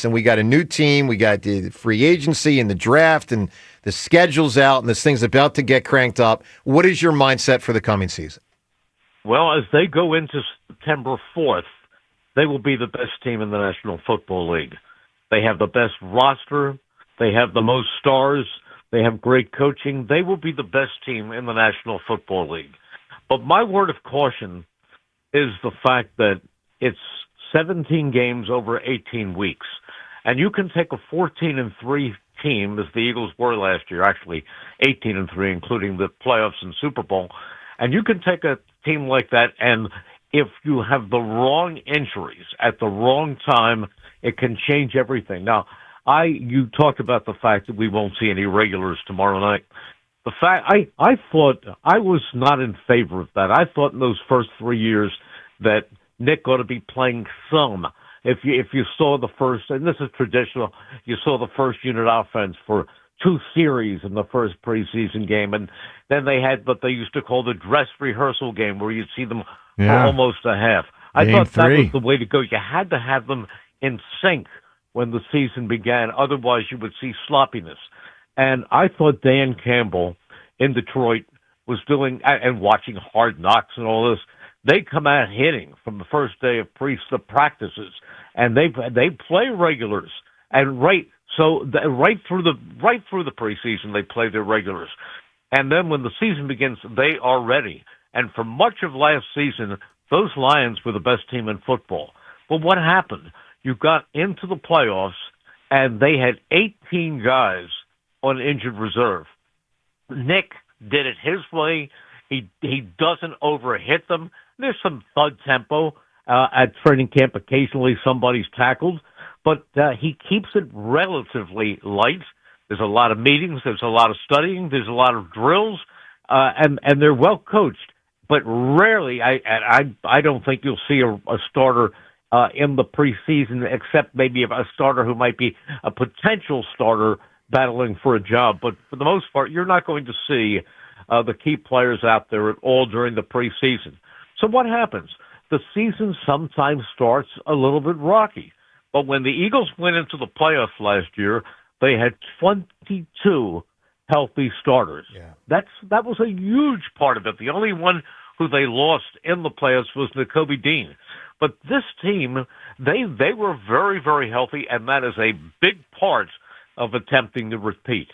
and we got a new team. We got the free agency and the draft and the schedule's out and this thing's about to get cranked up. What is your mindset for the coming season? Well, as they go into September 4th, they will be the best team in the National Football League. They have the best roster. They have the most stars. They have great coaching. They will be the best team in the National Football League. But my word of caution is the fact that it's 17 games over 18 weeks. And you can take a 14-3 team, as the Eagles were last year, actually 18-3, including the playoffs and Super Bowl, and you can take a team like that, and if you have the wrong injuries at the wrong time, it can change everything. Now, you talked about the fact that we won't see any regulars tomorrow night. The fact I thought I was not in favor of that. I thought in those first 3 years that Nick ought to be playing some. If you saw the first, and this is traditional, you saw the first unit offense for 2 series in the first preseason game, and then they had what they used to call the dress rehearsal game, where you'd see them for almost a half. I thought that was the way to go. You had to have them in sync when the season began. Otherwise, you would see sloppiness. And I thought Dan Campbell in Detroit was doing, and watching Hard Knocks and all this, they come out hitting from the first day of the practices, and they play regulars, and right through the preseason they play their regulars, and then when the season begins, they are ready. And for much of last season, those Lions were the best team in football. But what happened? You got into the playoffs, and they had 18 guys on injured reserve. Nick did it his way. He doesn't overhit them. There's some thud tempo at training camp. Occasionally somebody's tackled, but he keeps it relatively light. There's a lot of meetings. There's a lot of studying. There's a lot of drills, and they're well coached. But rarely, I don't think you'll see a starter in the preseason, except maybe a starter who might be a potential starter battling for a job. But for the most part, you're not going to see the key players out there at all during the preseason. So what happens? The season sometimes starts a little bit rocky. But when the Eagles went into the playoffs last year, they had 22 healthy starters. Yeah. That was a huge part of it. The only one who they lost in the playoffs was Nakobe Dean. But this team, they were very, very healthy, and that is a big part of attempting to repeat.